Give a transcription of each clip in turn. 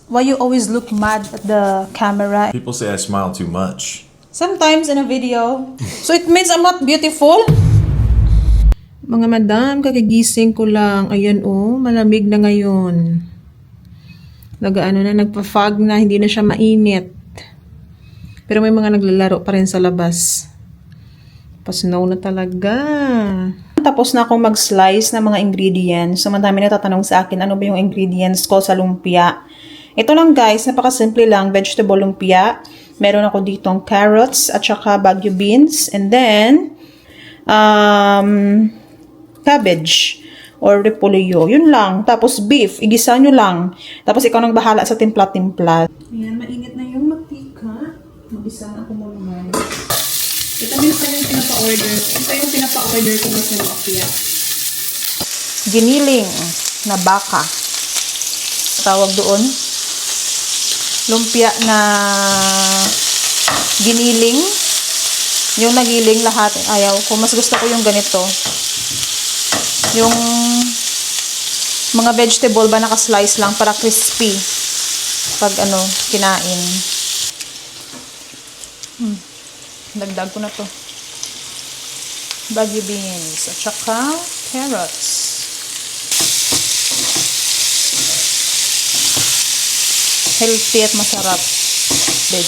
Why you always look mad at the camera? People say I smile too much. Sometimes in a video. So it means I'm not beautiful? Mga madam, kakigising ko lang. Ayan oh, malamig na ngayon. Nagpa-fog na, hindi na siya mainit. Pero may mga naglalaro pa rin sa labas. Pa-snow na talaga. Tapos na akong mag-slice ng mga ingredients. So, madami na tatanong sa akin, ano ba yung ingredients ko sa lumpia? Ito lang guys, napakasimple lang, vegetable lumpia. Meron ako ditong carrots at saka Baguio beans. And then, cabbage or repolyo. Yun lang. Tapos beef, igisa nyo lang. Tapos ikaw nang bahala sa timpla-timpla. Ayan, mainit na yung mantika. Mag-isa na ako muna. Ito minsan yung pinapa-order. Ito yung pinapa-order ko sa lumpia. Giniling na baka. Tawag doon. Lumpia na giniling. Yung nagiling lahat. Ayaw ko. Mas gusto ko yung ganito. Yung mga vegetable ba naka-slice lang para crispy. Pag kinain. Dagdag ko na to. Baguio beans. At saka carrots. Healthy at masarap. Veg.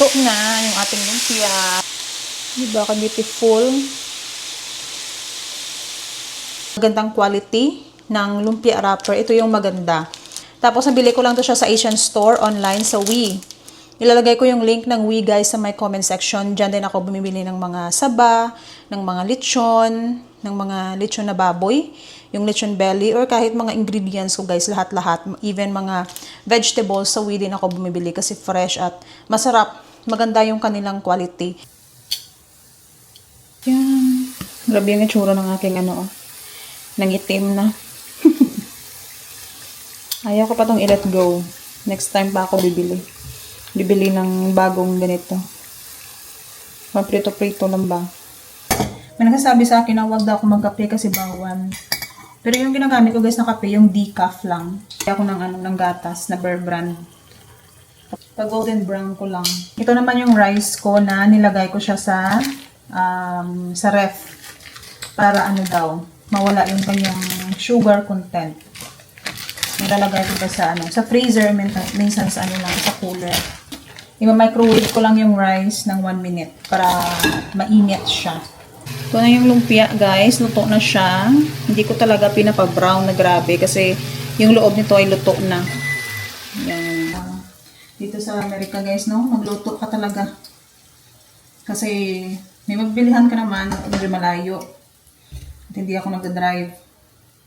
Ito na yung ating lumpia. Diba ka beautiful? Magandang quality ng lumpia wrapper. Ito yung maganda. Tapos, nabili ko lang to siya sa Asian Store online sa Wee. Ilalagay ko yung link ng Wee guys sa my comment section. Diyan din ako bumibili ng mga saba, ng mga lechon na baboy, yung lechon belly, or kahit mga ingredients ko guys, lahat-lahat. Even mga vegetables sa Wee din ako bumibili kasi fresh at masarap. Maganda yung kanilang quality. Yan. Grabe yung itsura ng aking nangitim na. Ayaw ko pa tong i-let go. Next time pa ako bibili ng bagong ganito. Maprito-prito lang ba? May nagsasabi sa akin na huwag daw ako magkape kasi bawal. Pero yung ginagamit ko guys na kape, yung decaf lang. Kaya ako ng gatas na Bear Brand. Pag golden brown ko lang. Ito naman yung rice ko na nilagay ko siya sa ref. Para mawala yung kanyang sugar content. Nilalagay ko sa sa freezer, minsan sa sa cooler. I-microwave ko lang yung rice ng 1 minute para mainit siya. Ito na yung lumpia guys, luto na siya. Hindi ko talaga pinapa-brown na grabe kasi yung loob nito ay luto na. Yan. Dito sa Amerika guys, magluto ka talaga. Kasi may magbilihan ka naman, medyo malayo. At hindi ako nagda-drive.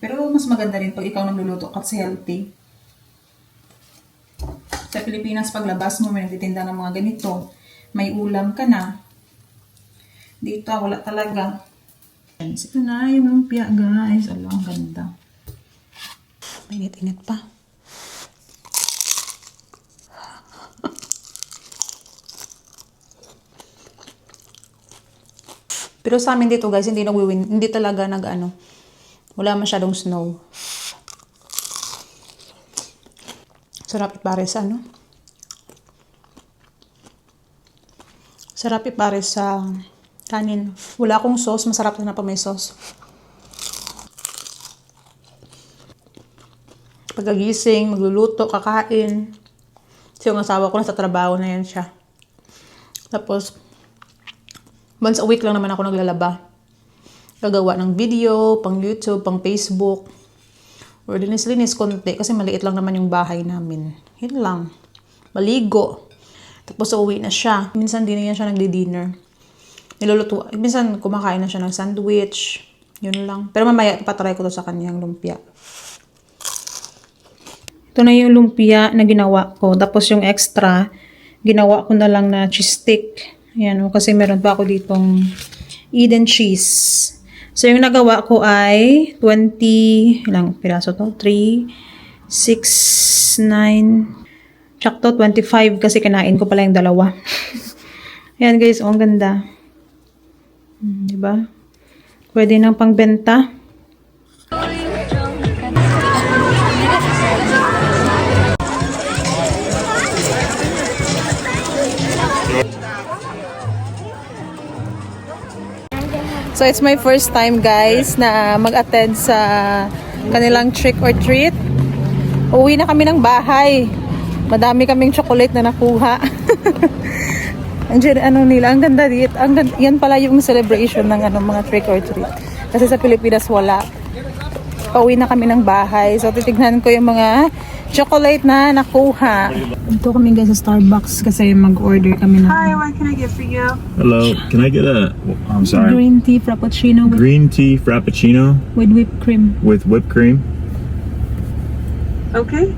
Pero mas maganda rin pag ikaw nagluluto kasi healthy. Sa Pilipinas, paglabas mo, may nagtitinda ng mga ganito. May ulam ka na. Dito, wala talaga. Ito na yung lumpia, guys. Ang ganda. Mainit-init pa. Pero sa amin dito, guys, hindi talaga wala masyadong snow. Sarap ipare sa Sarap ipare sa kanin. Wala akong sauce, masarap na pa may sauce. Pagkagising, magluluto, kakain. So yung asawa ko nasa trabaho na yan siya. Tapos, once a week lang naman ako naglalaba. Gagawa ng video, pang YouTube, pang Facebook. Or linis-linis konti kasi maliit lang naman yung bahay namin. Yun lang. Maligo. Tapos uwi na siya. Minsan din yan siya nagdi-dinner. Niluluto. Minsan kumakain na siya ng sandwich. Yun lang. Pero mamaya ipatry ko to sa kanyang lumpia. Ito na yung lumpia na ginawa ko. Tapos yung extra, ginawa ko na lang na cheese stick. Ayan, kasi meron pa ako ditong Eden cheese. So, yung nagawa ko ay 20, ilang piraso to? 3, 6, 9, sakto 25 kasi kinain ko pala yung dalawa. Ayan guys, oh, ang ganda. Diba? Pwede nang pangbenta. So it's my first time guys na mag-attend sa kanilang trick or treat. Uwi na kami ng bahay. Madami kaming chocolate na nakuha. Andiyan, ano nila, ang ganda dito. Yan pala yung celebration ng mga trick or treat. Kasi sa Pilipinas wala. Pauwi na kami ng bahay. So titignan ko yung mga chocolate na nakuha. Ito kami guys sa Starbucks kasi mag-order kami ng Hi, what can I get for you? Hello. Can I get I'm sorry. green tea frappuccino Green tea frappuccino with whipped cream. with whipped cream. Okay.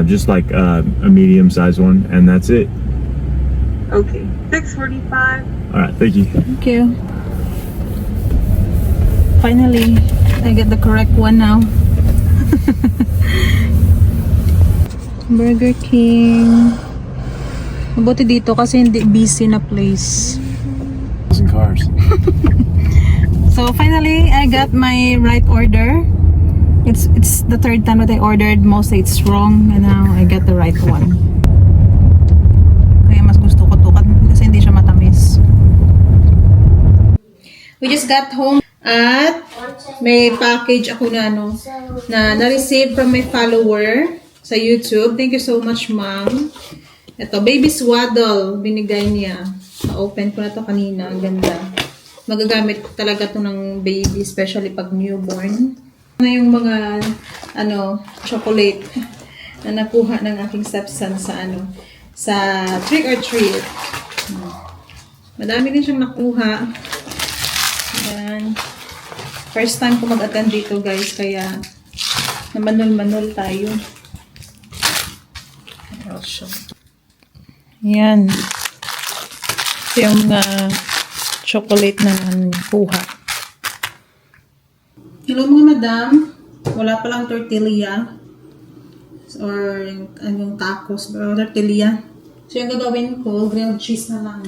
Just like a medium-sized one, and that's it. Okay. 6:45. All right. Thank you. Thank you. Finally, I get the correct one now. Burger King. Mabuti dito kasi hindi busy na place. Cars. So finally, I got my right order. It's the third time that I ordered. Mostly it's wrong, and now I got the right one. Kaya mas gusto ko to kasi hindi siya matamis. We just got home at may package ako na na-receive from my follower sa YouTube. Thank you so much, ma'am. Ito, baby swaddle, binigay niya. Na-open ko na to kanina. Ang ganda. Magagamit ko talaga to ng baby, especially pag newborn. Na yung mga, chocolate na nakuha ng aking stepson sa trick or treat. Madami din siyang nakuha. Ayan. First time ko mag-attend dito, guys, kaya namanol-manol tayo. Ayan. Ito yung mga chocolate na nakuha. Hello mga madam. Wala palang tortilla. Or yung tacos. Pero tortilla. So yung gagawin ko, grilled cheese na lang.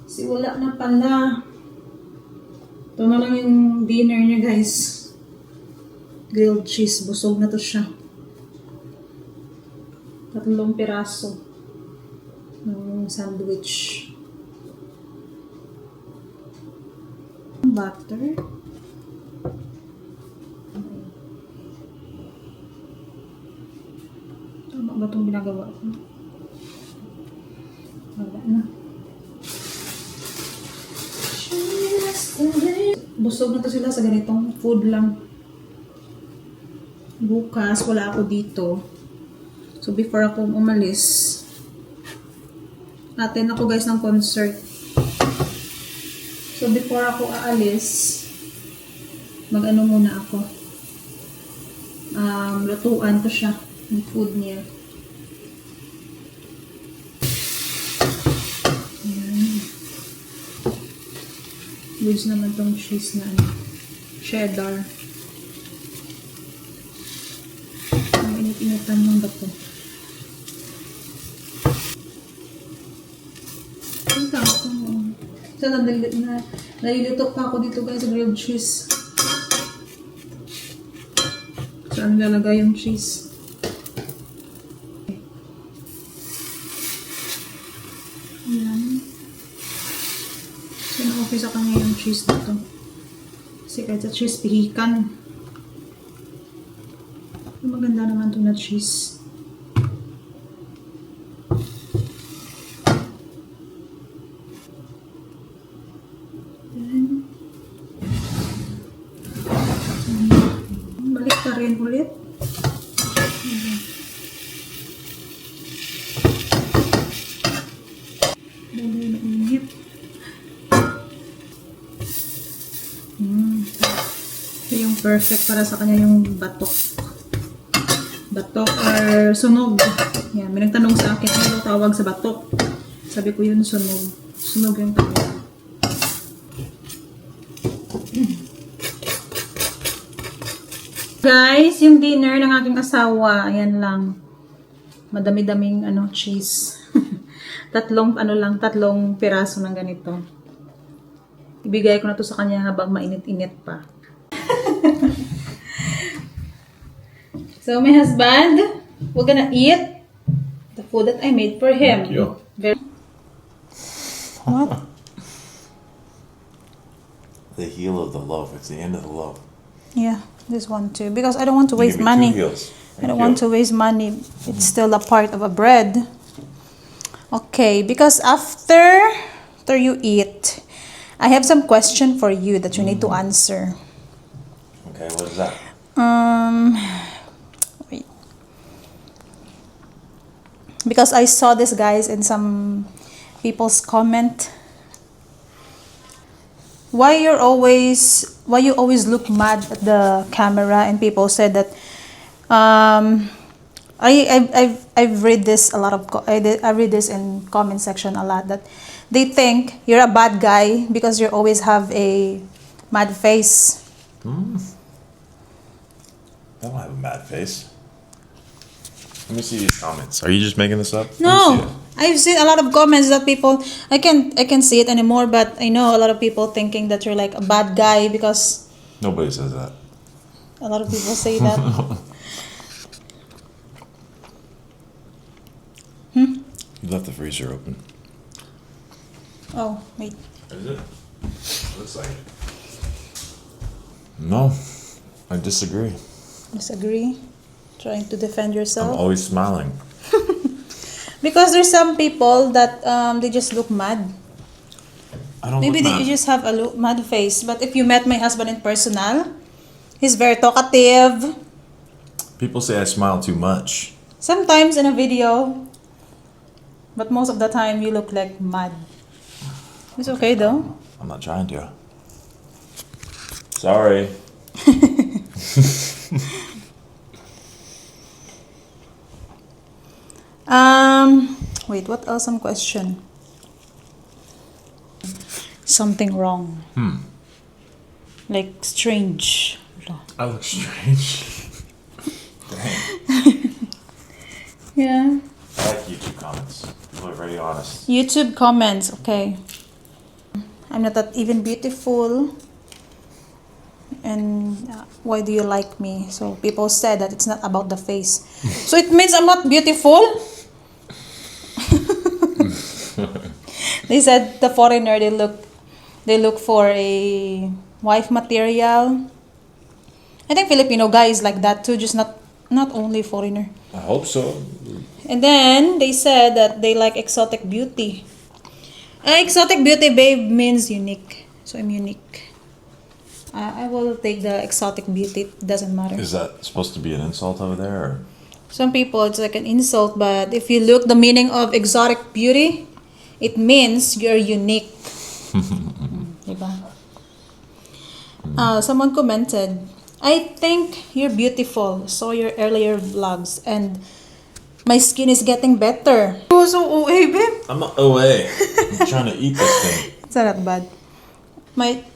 Kasi wala na pala. Ito na lang yung dinner niya guys. Grilled cheese. Busog na to siya. 3 piraso ng sandwich. Butter. Tama ba itong ginagawa ko? Wala na. Busog na to sila sa ganitong food lang. Bukas, wala ako dito. So, before ako umalis, attend ako guys ng concert. So, before ako aalis, mag-ano muna ako. Lutuan ko siya. Yung food niya. Ayan. Use naman tong cheese na cheddar. Ang init-initan ng bato. Ang tapo mo. So, nalilito pa ako dito guys sa grilled cheese. Saan lalagay yung cheese? Ayan. So, na-okay sa kanya yung cheese dito. Kasi kahit sa cheese, pihikan. Maganda naman ito na cheese. Balik ka rin ulit. Dali na init. Ito yung perfect para sa kanya yung batok. Batok or sunog. Yan, may nagtanong sa akin, ano tawag sa batok? Sabi ko yun, sunog. Sunog yung tawag. Guys, yung dinner ng aking asawa, ayan lang. Madami-daming cheese. tatlong piraso ng ganito. Ibigay ko na to sa kanya habang mainit-init pa. So, my husband, we're gonna eat the food that I made for him. Thank you. What? The heel of the loaf. It's the end of the loaf. Yeah, this one too. Because I don't want to You waste give me money. 2 heels. I don't want to waste money. It's still a part of a bread. Okay, because after you eat, I have some question for you that you need to answer. Okay, what is that? Wait. Because I saw this, guys, in some people's comment. Why you always look mad at the camera? And people said that I've read this a lot of I read this in comment section a lot, that they think you're a bad guy because you always have a mad face. I don't have a mad face. Let me see these comments. Are you just making this up? Let me see No, it. I've seen a lot of comments that people I can't see it anymore, but I know a lot of people thinking that you're like a bad guy because Nobody says that. a lot of people say that. You left the freezer open. Oh, wait. Is it? Looks like it. No, I disagree. Disagree? Trying to defend I'm yourself? always smiling. Because there's some people that they just look mad. I don't Maybe look they mad. just have a mad face. But if you met my husband in personal, he's very talkative. People say I smile too much. Sometimes in a video, but most of the time you look like mad. It's okay though. I'm not trying to. Sorry. Wait, what else? Some question. Something wrong. Like strange. I look strange. Dang. Yeah. I like YouTube comments. People are very honest. YouTube comments, okay. I'm not that even beautiful. And why do you like me? So people said that it's not about the face. So it means I'm not beautiful? They said the foreigner, they look for a wife material. I think Filipino guys like that too, just not only foreigner. I hope so. And then they said that they like exotic beauty. Exotic beauty, babe, means unique. So I'm unique. I will take the exotic beauty. It doesn't matter. Is that supposed to be an insult over there? Or? Some people, it's like an insult. But if you look the meaning of exotic beauty, it means you're unique. Diba? Someone commented, I think you're beautiful. Saw your earlier vlogs and my skin is getting better. Oh, so OA, babe. I'm not OA. I'm trying to eat this thing. It's not that bad.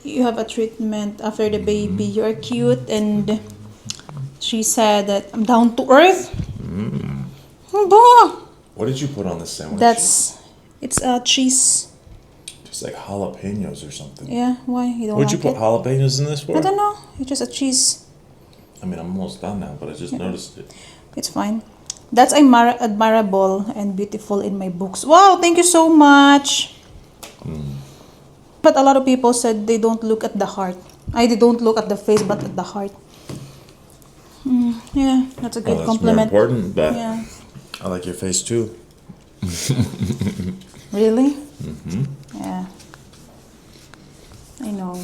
You have a treatment after the baby. You're cute, and she said that I'm down to earth. Aba! What did you put on this sandwich? It's cheese. Just like jalapenos or something. Yeah, why you don't What'd you like put jalapenos in this it? for? I don't know. It's just a cheese. I mean, I'm almost done now, but I just noticed it. It's fine. That's admirable and beautiful in my books. Wow, thank you so much. But a lot of people said they don't look at the heart. They don't look at the face, but at the heart. Yeah, that's a good Well, that's compliment. more important, but Yeah. I like your face too. Really? Yeah. I know.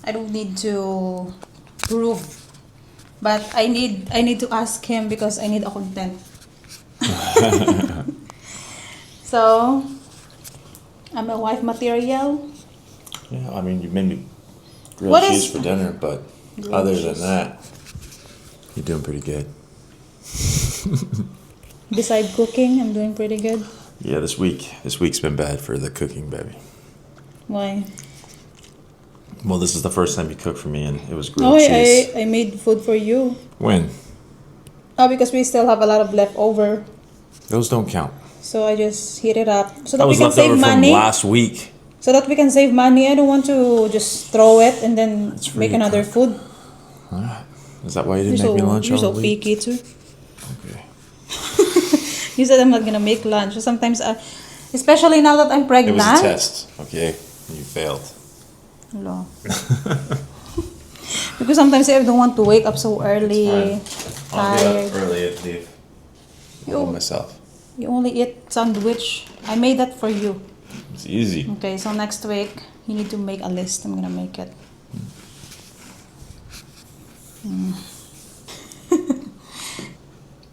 I don't need to prove, but I need to ask him because I need a content. So, I'm a wife material. Yeah, I mean, you made me grilled What cheese is- for dinner, but Grilled other cheese. than that, you're doing pretty good. Beside cooking, I'm doing pretty good. Yeah, this week's been bad for the cooking, baby. Why? Well, this is the first time you cooked for me, and it was Oh, grilled cheese. I made food for you. When? Oh, because we still have a lot of leftover. Those don't count. So I just heat it up so that That we was can left save over from money. last week. So that we can save money. I don't want to just throw it and then It's free make to another cook. food. Is that why you didn't make me lunch You're all so week? picky too. Okay. You said I'm not gonna make lunch. So sometimes, especially now that I'm It pregnant. was a test. Okay. You failed. Hello. Because sometimes I don't want to wake up so early. I'll get Tired. up early and leave. You- Myself. You only eat sandwich. I made that for you. It's easy. Okay, so next week you need to make a list. I'm gonna make it.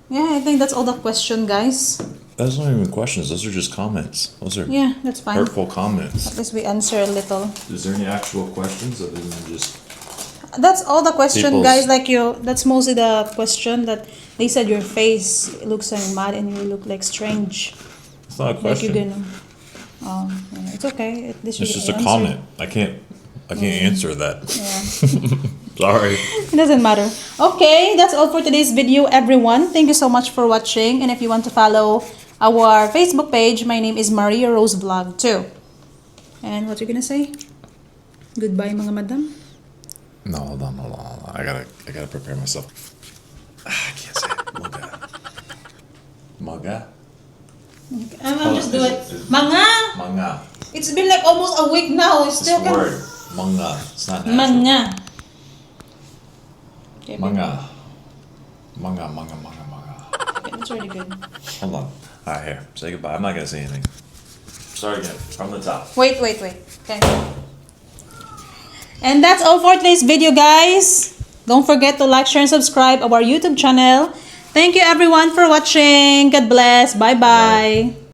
Yeah, I think that's all the question, guys. Those aren't even questions. Those are just comments. Those are Yeah, that's fine. hurtful comments. At least we answer a little. Is there any actual questions other than just? That's all the question, People's- guys. Like you, that's mostly the question that they said your face looks like mad and you look like strange. It's not a Like you're question. gonna. Yeah, it's okay. At least It's you just a answered. comment. I can't answer that. Yeah. Sorry. It doesn't matter. Okay, that's all for today's video, everyone. Thank you so much for watching. And if you want to follow our Facebook page, my name is Maria Rose Vlog too. And what you gonna say? Goodbye, mga madam. No, hold on. I gotta prepare myself. I can't say it. Maga. Maga. I'll just do it. Mga. Manga. It's been like almost a week now. It's This still word. Manga. It's not natural. Manga. Okay, Manga. Manga. okay, that's really good. Hold on. Alright, here. Say goodbye. I'm not gonna say anything. Start again. From the top. Wait. Okay. And that's all for today's video, guys. Don't forget to like, share, and subscribe our YouTube channel. Thank you everyone for watching. God bless. Bye-bye.